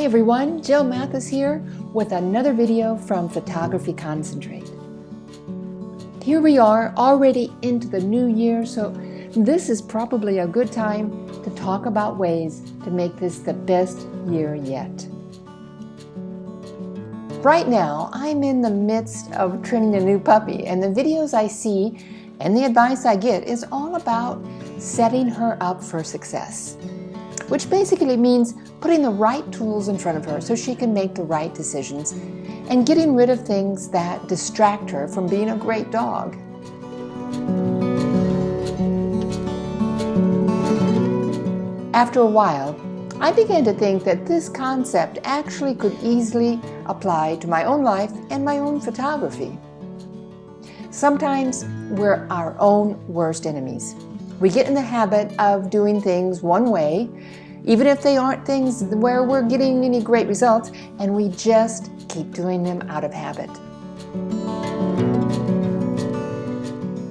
Hi everyone, Jill Mathis here with another video from Photography Concentrate. Here we are already into the new year, so this is probably a good time to talk about ways to make this the best year yet. Right now, I'm in the midst of training a new puppy, and the videos I see and the advice I get is all about setting her up for success, which basically means putting the right tools in front of her so she can make the right decisions and getting rid of things that distract her from being a great dog. After a while, I began to think that this concept actually could easily apply to my own life and my own photography. Sometimes we're our own worst enemies. We get in the habit of doing things one way, even if they aren't things where we're getting any great results, and we just keep doing them out of habit.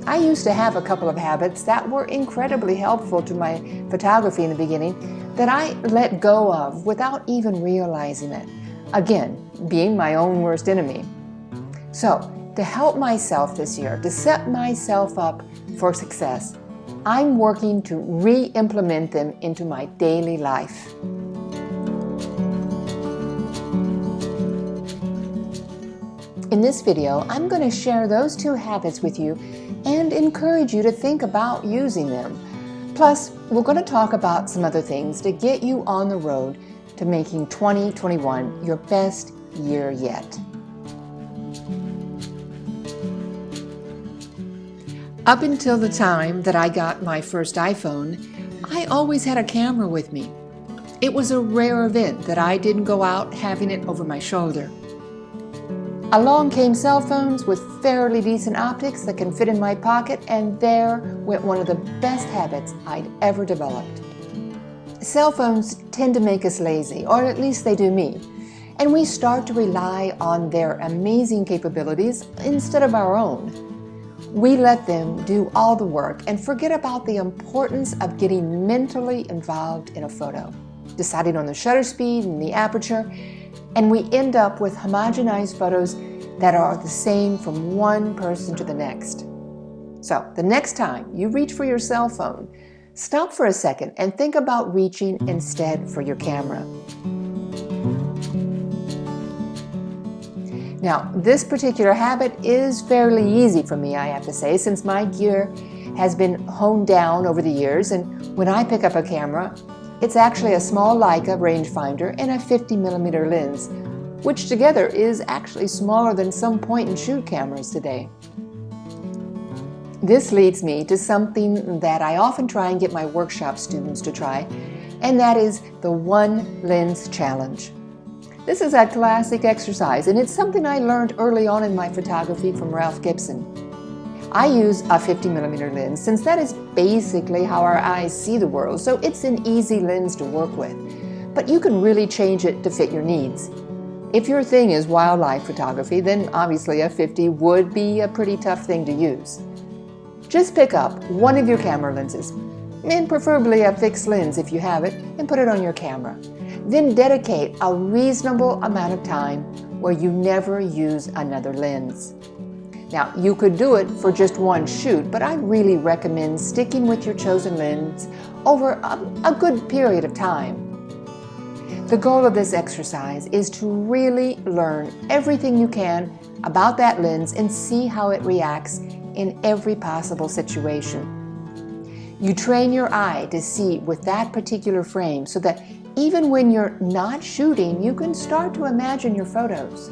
I used to have a couple of habits that were incredibly helpful to my photography in the beginning that I let go of without even realizing it. Again, being my own worst enemy. So, to help myself this year, to set myself up for success, I'm working to re-implement them into my daily life. In this video, I'm going to share those two habits with you and encourage you to think about using them. Plus, we're going to talk about some other things to get you on the road to making 2021 your best year yet. Up until the time that I got my first iPhone, I always had a camera with me. It was a rare event that I didn't go out having it over my shoulder. Along came cell phones with fairly decent optics that can fit in my pocket, and there went one of the best habits I'd ever developed. Cell phones tend to make us lazy, or at least they do me, and we start to rely on their amazing capabilities instead of our own. We let them do all the work and forget about the importance of getting mentally involved in a photo, deciding on the shutter speed and the aperture, and we end up with homogenized photos that are the same from one person to the next. So, the next time you reach for your cell phone, stop for a second and think about reaching instead for your camera. Now, this particular habit is fairly easy for me, I have to say, since my gear has been honed down over the years, and when I pick up a camera, it's actually a small Leica rangefinder and a 50mm lens, which together is actually smaller than some point-and-shoot cameras today. This leads me to something that I often try and get my workshop students to try, and that is the One Lens Challenge. This is a classic exercise, and it's something I learned early on in my photography from Ralph Gibson. I use a 50mm lens since that is basically how our eyes see the world, so it's an easy lens to work with. But you can really change it to fit your needs. If your thing is wildlife photography, then obviously a 50 would be a pretty tough thing to use. Just pick up one of your camera lenses, and preferably a fixed lens if you have it, and put it on your camera. Then dedicate a reasonable amount of time where you never use another lens. Now, you could do it for just one shoot, but I really recommend sticking with your chosen lens over a good period of time. The goal of this exercise is to really learn everything you can about that lens and see how it reacts in every possible situation. You train your eye to see with that particular frame so that even when you're not shooting, you can start to imagine your photos.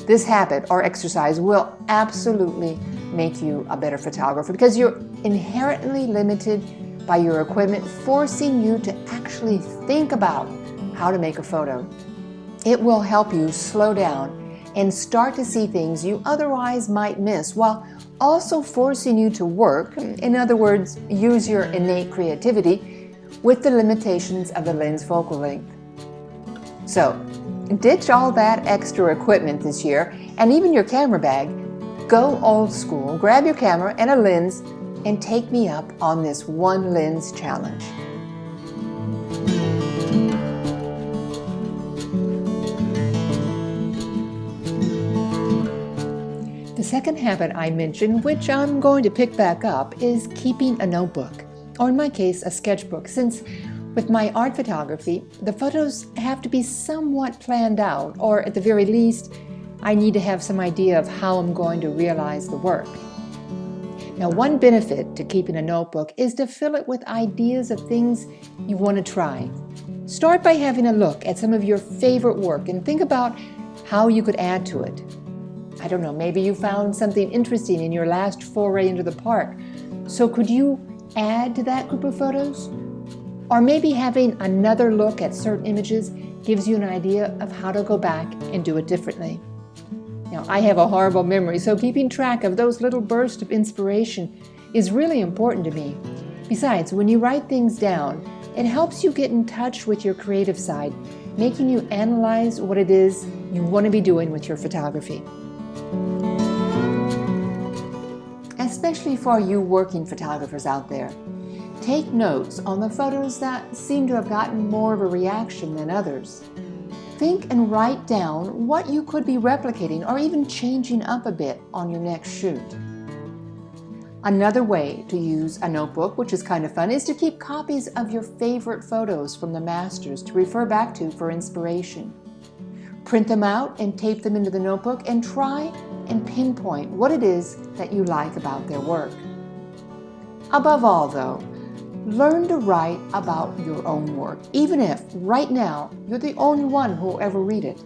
This habit or exercise will absolutely make you a better photographer because you're inherently limited by your equipment, forcing you to actually think about how to make a photo. It will help you slow down and start to see things you otherwise might miss, while also forcing you to work, in other words, use your innate creativity, with the limitations of the lens focal length. So, ditch all that extra equipment this year, and even your camera bag. Go old school, grab your camera and a lens, and take me up on this One Lens Challenge. second habit I mentioned, which I'm going to pick back up, is keeping a notebook, or in my case, a sketchbook, since with my art photography, the photos have to be somewhat planned out, or at the very least, I need to have some idea of how I'm going to realize the work. Now, one benefit to keeping a notebook is to fill it with ideas of things you want to try. Start by having a look at some of your favorite work and think about how you could add to it. I don't know, maybe you found something interesting in your last foray into the park. So could you add to that group of photos? Or maybe having another look at certain images gives you an idea of how to go back and do it differently. Now, I have a horrible memory, so keeping track of those little bursts of inspiration is really important to me. Besides, when you write things down, it helps you get in touch with your creative side, making you analyze what it is you want to be doing with your photography. Especially for you working photographers out there, take notes on the photos that seem to have gotten more of a reaction than others. Think and write down what you could be replicating or even changing up a bit on your next shoot. Another way to use a notebook, which is kind of fun, is to keep copies of your favorite photos from the masters to refer back to for inspiration. Print them out and tape them into the notebook and try and pinpoint what it is that you like about their work. Above all, though, learn to write about your own work, even if right now you're the only one who will ever read it.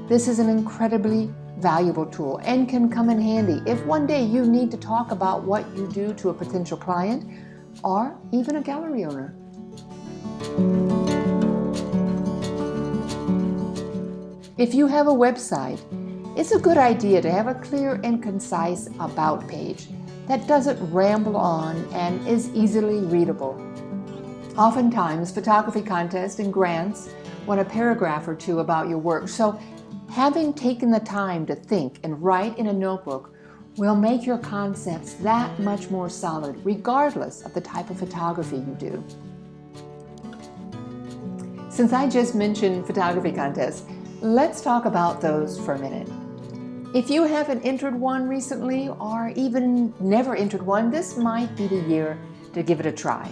This is an incredibly valuable tool and can come in handy if one day you need to talk about what you do to a potential client or even a gallery owner. If you have a website, it's a good idea to have a clear and concise about page that doesn't ramble on and is easily readable. Oftentimes, photography contests and grants want a paragraph or two about your work, so having taken the time to think and write in a notebook will make your concepts that much more solid, regardless of the type of photography you do. Since I just mentioned photography contests, let's talk about those for a minute. If you haven't entered one recently or even never entered one, this might be the year to give it a try.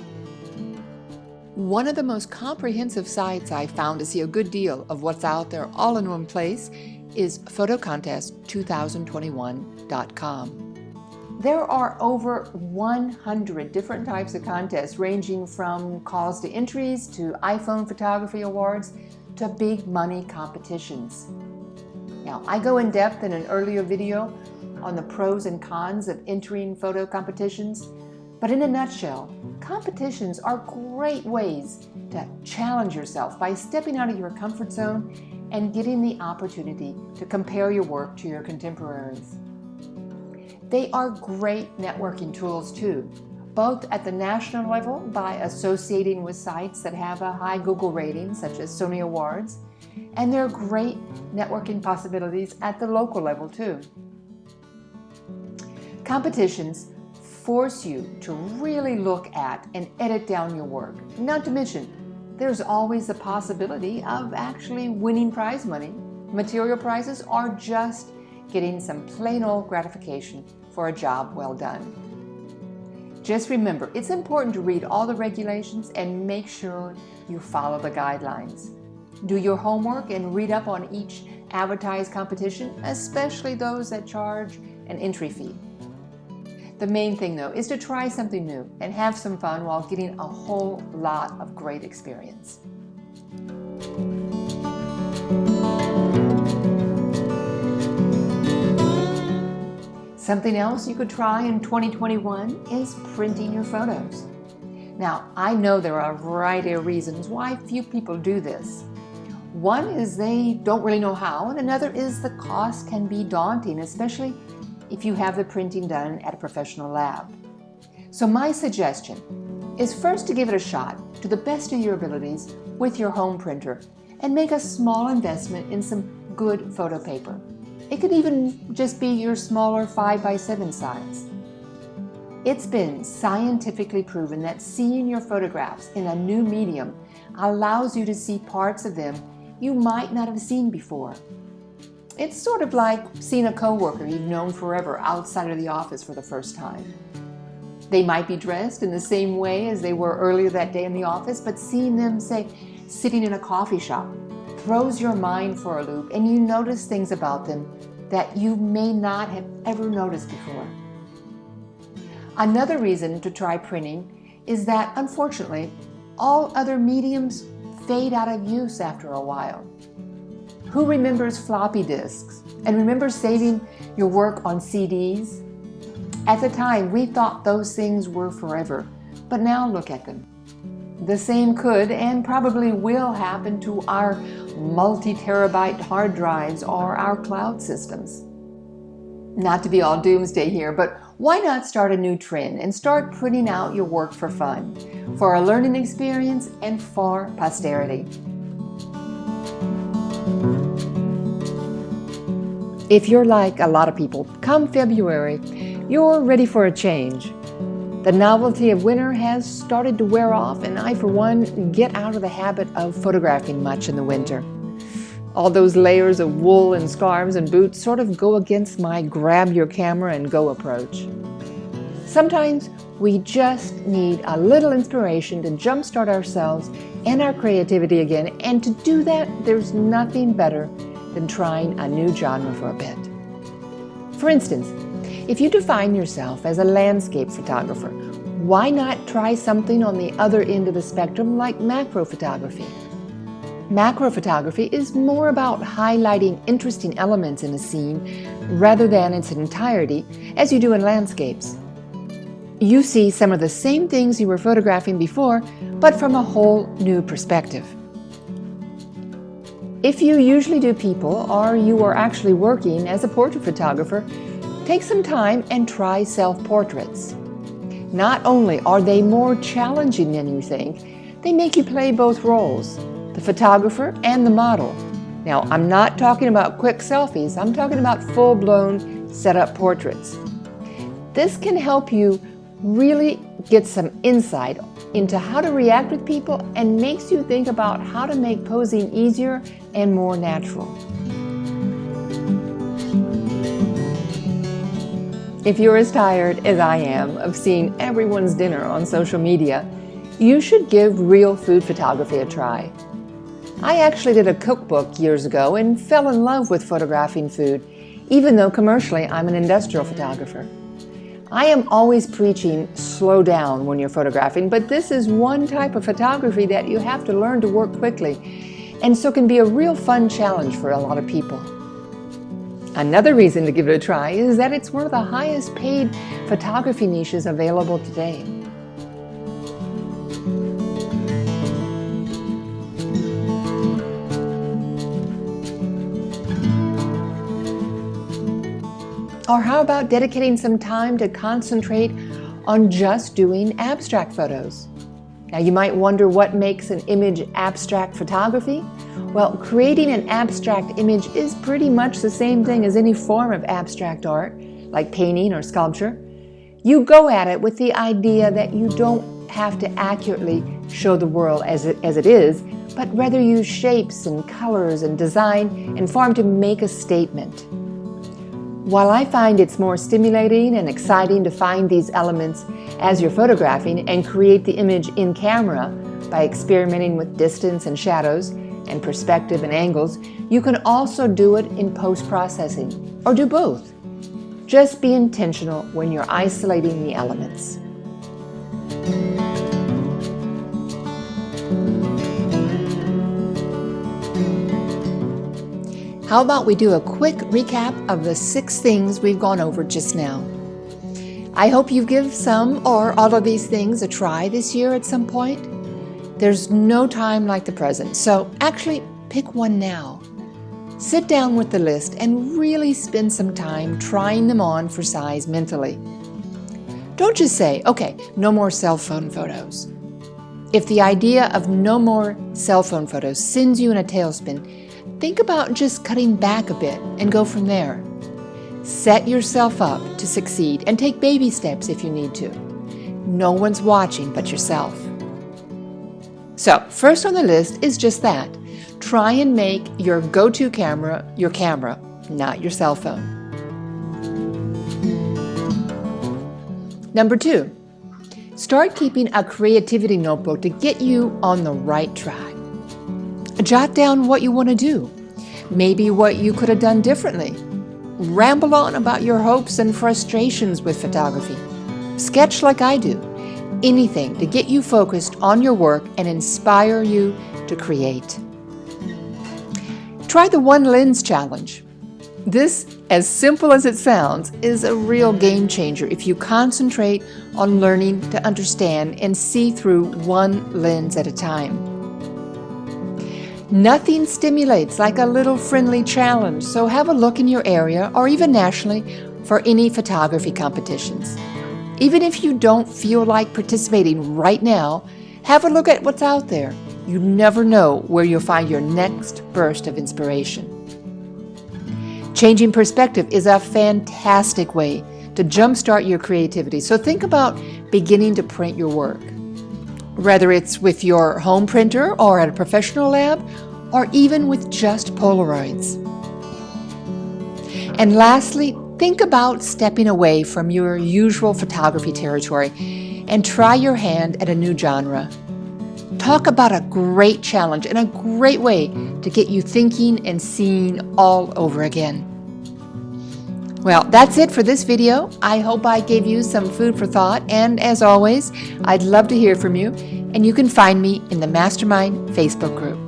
One of the most comprehensive sites I found to see a good deal of what's out there all in one place is photocontest2021.com. There are over 100 different types of contests, ranging from calls to entries to iPhone photography awards to big money competitions. Now, I go in depth in an earlier video on the pros and cons of entering photo competitions, but in a nutshell, competitions are great ways to challenge yourself by stepping out of your comfort zone and getting the opportunity to compare your work to your contemporaries. They are great networking tools too, both at the national level by associating with sites that have a high Google rating, such as Sony Awards, and they're great networking possibilities at the local level too. Competitions force you to really look at and edit down your work. Not to mention, there's always the possibility of actually winning prize money, material prizes, or just getting some plain old gratification for a job well done. Just remember, it's important to read all the regulations and make sure you follow the guidelines. Do your homework and read up on each advertised competition, especially those that charge an entry fee. The main thing, though, is to try something new and have some fun while getting a whole lot of great experience. Something else you could try in 2021 is printing your photos. Now, I know there are a variety of reasons why few people do this. One is they don't really know how, and another is the cost can be daunting, especially if you have the printing done at a professional lab. So my suggestion is first to give it a shot to the best of your abilities with your home printer and make a small investment in some good photo paper. It could even just be your smaller 5x7 size. It's been scientifically proven that seeing your photographs in a new medium allows you to see parts of them you might not have seen before. It's sort of like seeing a coworker you've known forever outside of the office for the first time. They might be dressed in the same way as they were earlier that day in the office, but seeing them, say, sitting in a coffee shop throws your mind for a loop, and you notice things about them that you may not have ever noticed before. Another reason to try printing is that, unfortunately, all other mediums fade out of use after a while. Who remembers floppy disks and remembers saving your work on CDs? At the time, we thought those things were forever, but now look at them. The same could and probably will happen to our multi-terabyte hard drives or our cloud systems. Not to be all doomsday here, but why not start a new trend and start printing out your work for fun, for a learning experience, and for posterity? If you're like a lot of people, come February, you're ready for a change. The novelty of winter has started to wear off, and I, for one, get out of the habit of photographing much in the winter. All those layers of wool and scarves and boots sort of go against my grab your camera and go approach. Sometimes we just need a little inspiration to jumpstart ourselves and our creativity again, and to do that, there's nothing better than trying a new genre for a bit. For instance, if you define yourself as a landscape photographer, why not try something on the other end of the spectrum like macro photography? Macro photography is more about highlighting interesting elements in a scene rather than its entirety, as you do in landscapes. You see some of the same things you were photographing before, but from a whole new perspective. If you usually do people, or you are actually working as a portrait photographer, take some time and try self-portraits. Not only are they more challenging than you think, they make you play both roles, the photographer and the model. Now, I'm not talking about quick selfies, I'm talking about full-blown set-up portraits. This can help you really get some insight into how to react with people and makes you think about how to make posing easier and more natural. If you're as tired as I am of seeing everyone's dinner on social media, you should give real food photography a try. I actually did a cookbook years ago and fell in love with photographing food, even though commercially I'm an industrial photographer. I am always preaching slow down when you're photographing, but this is one type of photography that you have to learn to work quickly, and so can be a real fun challenge for a lot of people. Another reason to give it a try is that it's one of the highest paid photography niches available today. Or how about dedicating some time to concentrate on just doing abstract photos? Now you might wonder what makes an image abstract photography. Well, creating an abstract image is pretty much the same thing as any form of abstract art, like painting or sculpture. You go at it with the idea that you don't have to accurately show the world as it is, but rather use shapes and colors and design and form to make a statement. While I find it's more stimulating and exciting to find these elements as you're photographing and create the image in camera by experimenting with distance and shadows and perspective and angles, you can also do it in post-processing, or do both. Just be intentional when you're isolating the elements. How about we do a quick recap of the 6 things we've gone over just now? I hope you give some or all of these things a try this year at some point. There's no time like the present, so actually pick one now. Sit down with the list and really spend some time trying them on for size mentally. Don't just say, okay, no more cell phone photos. If the idea of no more cell phone photos sends you in a tailspin, think about just cutting back a bit and go from there. Set yourself up to succeed and take baby steps if you need to. No one's watching but yourself. So, first on the list is just that. Try and make your go-to camera your camera, not your cell phone. Number 2, start keeping a creativity notebook to get you on the right track. Jot down what you want to do, maybe what you could have done differently. Ramble on about your hopes and frustrations with photography. Sketch like I do. Anything to get you focused on your work and inspire you to create. Try the One Lens Challenge. This, as simple as it sounds, is a real game changer if you concentrate on learning to understand and see through one lens at a time. Nothing stimulates like a little friendly challenge, so have a look in your area or even nationally for any photography competitions. Even if you don't feel like participating right now, have a look at what's out there. You never know where you'll find your next burst of inspiration. Changing perspective is a fantastic way to jumpstart your creativity, so think about beginning to print your work. Whether it's with your home printer or at a professional lab, or even with just Polaroids. And lastly, think about stepping away from your usual photography territory and try your hand at a new genre. Talk about a great challenge and a great way to get you thinking and seeing all over again. Well, that's it for this video. I hope I gave you some food for thought, and as always, I'd love to hear from you, and you can find me in the Mastermind Facebook group.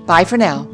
Bye for now.